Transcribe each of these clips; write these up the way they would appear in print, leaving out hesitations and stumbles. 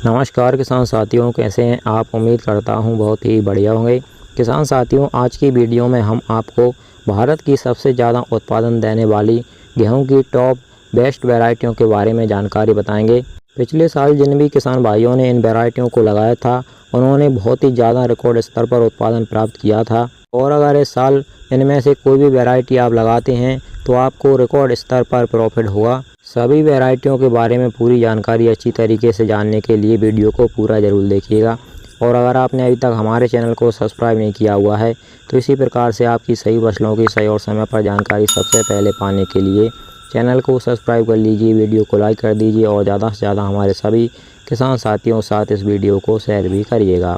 नमस्कार किसान साथियों, कैसे हैं आप। उम्मीद करता हूं बहुत ही बढ़िया होंगे। किसान साथियों, आज की वीडियो में हम आपको भारत की सबसे ज़्यादा उत्पादन देने वाली गेहूं की टॉप बेस्ट वैरायटियों के बारे में जानकारी बताएंगे। पिछले साल जिन भी किसान भाइयों ने इन वैरायटियों को लगाया था, उन्होंने बहुत ही ज़्यादा रिकॉर्ड स्तर पर उत्पादन प्राप्त किया था। और अगर इस साल इनमें से कोई भी वैरायटी आप लगाते हैं तो आपको रिकॉर्ड स्तर पर प्रॉफिट होगा। सभी वैरायटियों के बारे में पूरी जानकारी अच्छी तरीके से जानने के लिए वीडियो को पूरा ज़रूर देखिएगा। और अगर आपने अभी तक हमारे चैनल को सब्सक्राइब नहीं किया हुआ है तो इसी प्रकार से आपकी सही फसलों की सही और समय पर जानकारी सबसे पहले पाने के लिए चैनल को सब्सक्राइब कर लीजिए, वीडियो को लाइक कर दीजिए और ज़्यादा से ज़्यादा हमारे सभी किसान साथियों के साथ इस वीडियो को शेयर भी करिएगा।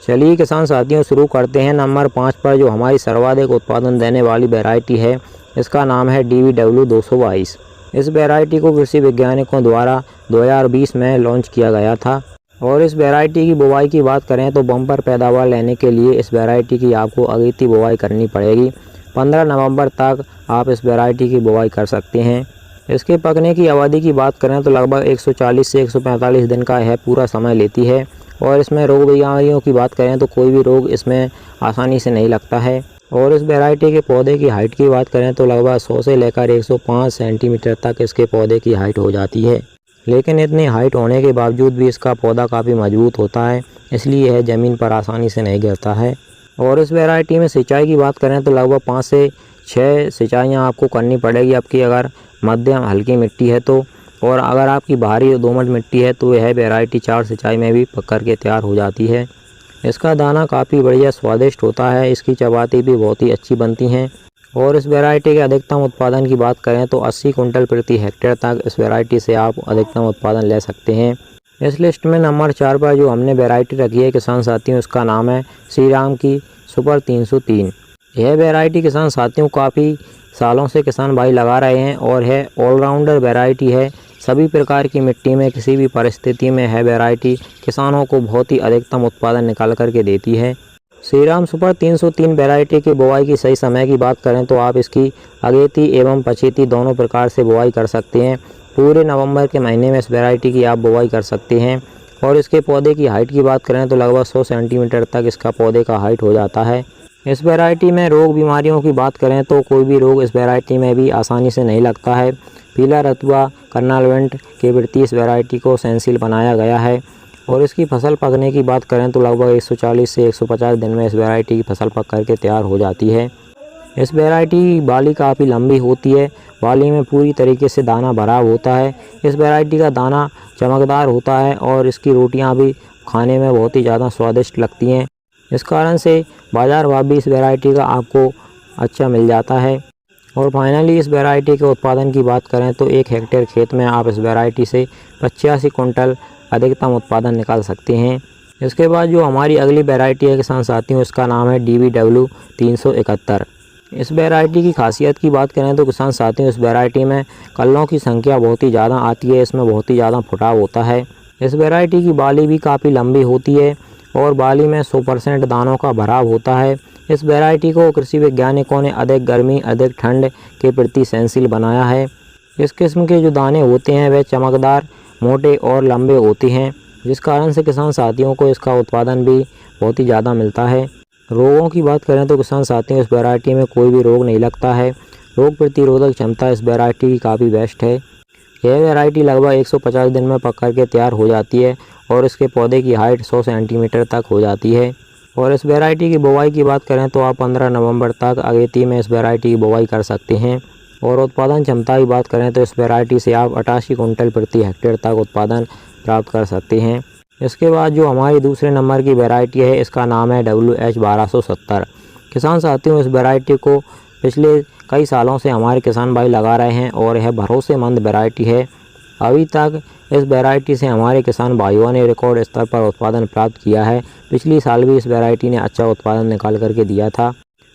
चलिए किसान साथियों, शुरू करते हैं। नंबर 5 पर जो हमारी सर्वाधिक उत्पादन देने वाली वैरायटी है, इसका नाम है DVW 222। इस वैरायटी को कृषि वैज्ञानिकों द्वारा 2020 में लॉन्च किया गया था। और इस वैरायटी की बुवाई की बात करें तो बम्पर पैदावार लेने के लिए इस वैरायटी की आपको अगेती बुवाई करनी पड़ेगी। 15 नवंबर तक आप इस वैरायटी की बुवाई कर सकते हैं। इसके पकने की अवधि की बात करें तो लगभग 140 से 145 दिन का यह पूरा समय लेती है। और इसमें रोग बीमारियों की बात करें तो कोई भी रोग इसमें आसानी से नहीं लगता है। और इस वैरायटी के पौधे की हाइट की बात करें तो लगभग 100 से लेकर 105 सेंटीमीटर तक इसके पौधे की हाइट हो जाती है। लेकिन इतनी हाइट होने के बावजूद भी इसका पौधा काफ़ी मजबूत होता है, इसलिए यह ज़मीन पर आसानी से नहीं गिरता है। और इस वैरायटी में सिंचाई की बात करें तो लगभग 5 से 6 सिंचाइयाँ आपको करनी पड़ेगी आपकी अगर मध्यम हल्की मिट्टी है तो। और अगर आपकी भारी दोमट मिट्टी है तो यह वैरायटी 4 सिंचाई में भी पक कर के तैयार हो जाती है। इसका दाना काफ़ी बढ़िया स्वादिष्ट होता है, इसकी चपाती भी बहुत ही अच्छी बनती हैं। और इस वैरायटी के अधिकतम उत्पादन की बात करें तो 80 कुंटल प्रति हेक्टेयर तक इस वैरायटी से आप अधिकतम उत्पादन ले सकते हैं। इस लिस्ट में नंबर 4 पर जो हमने वैरायटी रखी है किसान साथियों, उसका नाम है श्री राम की सुपर 303। यह वैरायटी किसान साथियों काफ़ी सालों से किसान भाई लगा रहे हैं और यह ऑलराउंडर वैरायटी है। सभी प्रकार की मिट्टी में किसी भी परिस्थिति में है वैरायटी किसानों को बहुत ही अधिकतम उत्पादन निकाल करके देती है। श्री राम सुपर 303 वैरायटी की बुवाई की सही समय की बात करें तो आप इसकी अगेती एवं पछेती दोनों प्रकार से बुवाई कर सकते हैं। पूरे नवंबर के महीने में इस वैरायटी की आप बुवाई कर सकते हैं। और इसके पौधे की हाइट की बात करें तो लगभग 100 सेंटीमीटर तक इसका पौधे का हाइट हो जाता है। इस वैरायटी में रोग बीमारियों की बात करें तो कोई भी रोग इस वैरायटी में भी आसानी से नहीं लगता है। पीला रतुआ कर्नाल वेंट के प्रति इस वैरायटी को सेंसिल बनाया गया है। और इसकी फसल पकने की बात करें तो लगभग 140 से 150 दिन में इस वैरायटी की फसल पक करके तैयार हो जाती है। इस वैरायटी की बाली काफ़ी लंबी होती है, बाली में पूरी तरीके से दाना भरा होता है। इस वैरायटी का दाना चमकदार होता है और इसकी रोटियां भी खाने में बहुत ही ज़्यादा स्वादिष्ट लगती हैं। इस कारण से बाज़ार भाव भी इस वैरायटी का आपको अच्छा मिल जाता है। और फाइनली इस वैरायटी के उत्पादन की बात करें तो 1 हेक्टेयर खेत में आप इस वैरायटी से 85 कुंटल अधिकतम उत्पादन निकाल सकते हैं। इसके बाद जो हमारी अगली वैरायटी है किसान साथियों, इसका नाम है DVW 371। इस वैरायटी की खासियत की बात करें तो किसान साथियों, इस वैरायटी में कल्लों की संख्या बहुत ही ज़्यादा आती है, इसमें बहुत ही ज़्यादा फुटाव होता है। इस वैरायटी की बाली भी काफ़ी लंबी होती है और बाली में 100% दानों का भराव होता है। इस वैरायटी को कृषि वैज्ञानिकों ने अधिक गर्मी अधिक ठंड के प्रति सेंसिल बनाया है। इस किस्म के जो दाने होते हैं वह चमकदार, मोटे और लंबे होते हैं, जिस कारण से किसान साथियों को इसका उत्पादन भी बहुत ही ज़्यादा मिलता है। रोगों की बात करें तो किसान साथियों, इस वैरायटी में कोई भी रोग नहीं लगता है। रोग प्रतिरोधक क्षमता इस वैरायटी की काफ़ी बेस्ट है। यह वैरायटी लगभग 150 दिन में पक करके तैयार हो जाती है और इसके पौधे की हाइट 100 सेंटीमीटर तक हो जाती है। और इस वैरायटी की बुवाई की बात करें तो आप 15 नवंबर तक अगेती में इस वैरायटी की बुवाई कर सकते हैं। और उत्पादन क्षमता की बात करें तो इस वैरायटी से आप 88 कुंटल प्रति हेक्टेयर तक उत्पादन प्राप्त कर सकते हैं। इसके बाद जो हमारी दूसरे नंबर की वैरायटी है, इसका नाम है WH 1270। किसान साथियों, इस वैरायटी को पिछले कई सालों से हमारे किसान भाई लगा रहे हैं और यह भरोसेमंद वैरायटी है। अभी तक इस वैरायटी से हमारे किसान भाइयों ने रिकॉर्ड स्तर पर उत्पादन प्राप्त किया है। पिछली साल भी इस वैरायटी ने अच्छा उत्पादन निकाल करके दिया था।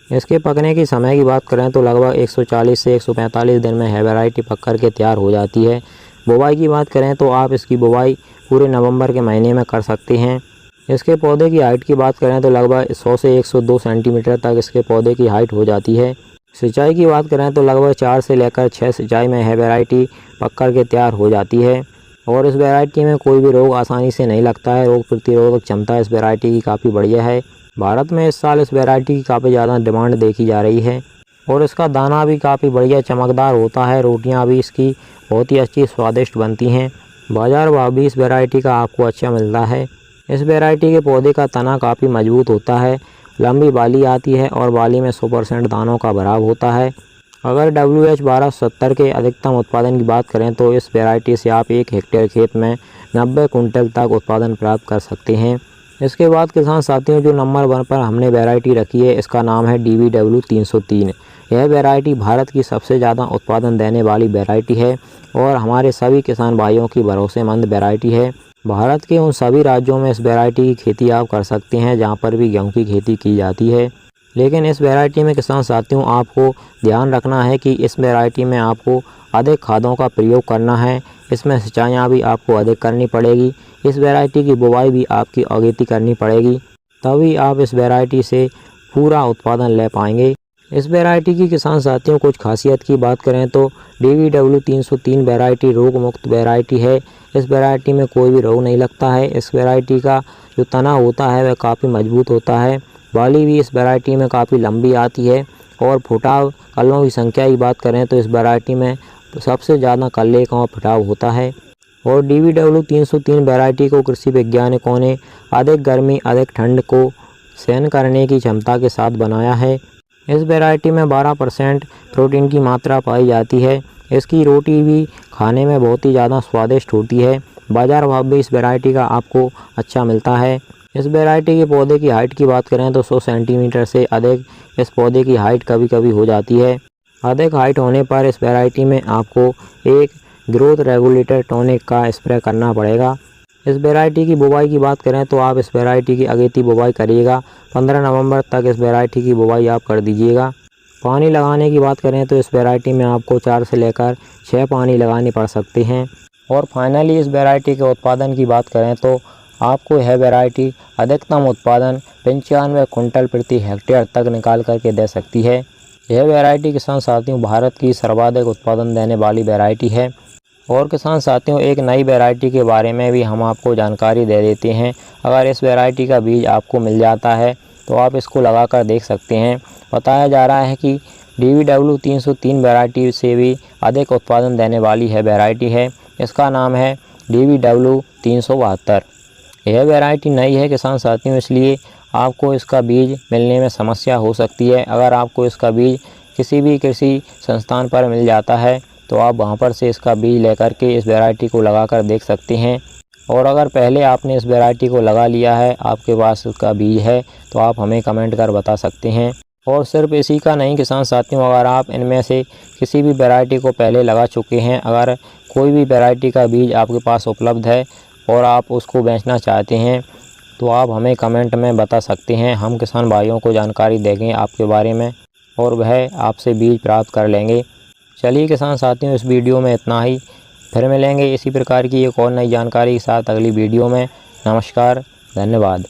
इसके पकने की समय की बात करें तो लगभग 140 से 145 दिन में यह वैरायटी पक करके तैयार हो जाती है। बुवाई की बात करें तो आप इसकी बुवाई पूरे नवंबर के महीने में कर सकते हैं। इसके पौधे की हाइट की बात करें तो लगभग 100 से 102 सेंटीमीटर तक इसके पौधे की हाइट हो जाती है। सिंचाई की बात करें तो लगभग 4 से लेकर 6 सिंचाई में यह वैरायटी पक कर के तैयार हो जाती है। और इस वैरायटी में कोई भी रोग आसानी से नहीं लगता है। रोग प्रतिरोधक क्षमता इस वैरायटी की काफ़ी बढ़िया है। भारत में इस साल इस वैरायटी की काफ़ी ज़्यादा डिमांड देखी जा रही है और इसका दाना भी काफ़ी बढ़िया चमकदार होता है। रोटियां भी इसकी बहुत ही अच्छी स्वादिष्ट बनती हैं। बाज़ार भाव भी इस वैरायटी का आपको अच्छा मिलता है। इस वैरायटी के पौधे का तना काफ़ी मजबूत होता है, लंबी बाली आती है और बाली में 100% दानों का भराव होता है। अगर WH 1270 के अधिकतम उत्पादन की बात करें तो इस वैरायटी से आप 1 हेक्टेयर खेत में 90 कुंटल तक उत्पादन प्राप्त कर सकते हैं। इसके बाद किसान साथियों, जो नंबर 1 पर हमने वैरायटी रखी है, इसका नाम है DVW 303। यह वैरायटी भारत की सबसे ज़्यादा उत्पादन देने वाली वैरायटी है और हमारे सभी किसान भाइयों की भरोसेमंद वैरायटी है। भारत के उन सभी राज्यों में इस वैरायटी की खेती आप कर सकते हैं जहां पर भी गेहूं की खेती की जाती है। लेकिन इस वैरायटी में किसान साथियों, आपको ध्यान रखना है कि इस वैरायटी में आपको अधिक खादों का प्रयोग करना है। इसमें सिंचाइयाँ भी आपको अधिक करनी पड़ेगी। इस वैरायटी की बुवाई भी आपकी अगेती करनी पड़ेगी, तभी आप इस वैरायटी से पूरा उत्पादन ले पाएंगे। इस वैरायटी की किसान साथियों कुछ खासियत की बात करें तो DVW 303 वैरायटी रोग मुक्त वैरायटी है। इस वैरायटी में कोई भी रोग नहीं लगता है। इस वैरायटी का जो तना होता है वह काफ़ी मजबूत होता है। बाली भी इस वैरायटी में काफ़ी लंबी आती है और फुटाव कल्लों की संख्या की बात करें तो इस वैरायटी में सबसे ज़्यादा कल्ले का फुटाव होता है। और DVW 303 वैरायटी को कृषि वैज्ञानिकों ने अधिक गर्मी, अधिक ठंड को सहन करने की क्षमता के साथ बनाया है। इस वैरायटी में 12% प्रोटीन की मात्रा पाई जाती है। इसकी रोटी भी खाने में बहुत ही ज़्यादा स्वादिष्ट होती है। बाज़ार भाव भी इस वैरायटी का आपको अच्छा मिलता है। इस वैरायटी के पौधे की हाइट की बात करें तो 100 सेंटीमीटर से अधिक इस पौधे की हाइट कभी कभी हो जाती है। अधिक हाइट होने पर इस वैरायटी में आपको एक ग्रोथ रेगुलेटर टॉनिक का स्प्रे करना पड़ेगा। इस वैरायटी की बुवाई की बात करें तो आप इस वैरायटी की अगेती बुवाई करिएगा। 15 नवंबर तक इस वैरायटी की बुवाई आप कर दीजिएगा। पानी लगाने की बात करें तो इस वैरायटी में आपको 4 से लेकर 6 पानी लगाने पड़ सकते हैं। और फाइनली इस वैरायटी के उत्पादन की बात करें तो आपको यह वैरायटी अधिकतम उत्पादन 95 कुंटल प्रति हेक्टेयर तक निकाल करके दे सकती है। यह वैरायटी किसान साथियों भारत की सर्वाधिक उत्पादन देने वाली वैरायटी है। और किसान साथियों, एक नई वैरायटी के बारे में भी हम आपको जानकारी दे देते हैं। अगर इस वैरायटी का बीज आपको मिल जाता है तो आप इसको लगाकर देख सकते हैं। बताया जा रहा है कि DVW 303 वैरायटी से भी अधिक उत्पादन देने वाली है वैरायटी है। इसका नाम है DVW 372। यह वैरायटी नई है किसान साथियों, इसलिए आपको इसका बीज मिलने में समस्या हो सकती है। अगर आपको इसका बीज किसी भी कृषि संस्थान पर मिल जाता है तो आप वहां पर से इसका बीज लेकर के इस वैरायटी को लगाकर देख सकते हैं। और अगर पहले आपने इस वैरायटी को लगा लिया है, आपके पास इसका बीज है, तो आप हमें कमेंट कर बता सकते हैं। और सिर्फ इसी का नहीं किसान साथियों, अगर आप इनमें से किसी भी वैरायटी को पहले लगा चुके हैं, अगर कोई भी वैरायटी का बीज आपके पास उपलब्ध है और आप उसको बेचना चाहते हैं तो आप हमें कमेंट में बता सकते हैं। हम किसान भाइयों को जानकारी देंगे आपके बारे में और वह आपसे बीज प्राप्त कर लेंगे। चलिए किसान साथियों, इस वीडियो में इतना ही। फिर मिलेंगे इसी प्रकार की एक और नई जानकारी के साथ अगली वीडियो में। नमस्कार, धन्यवाद।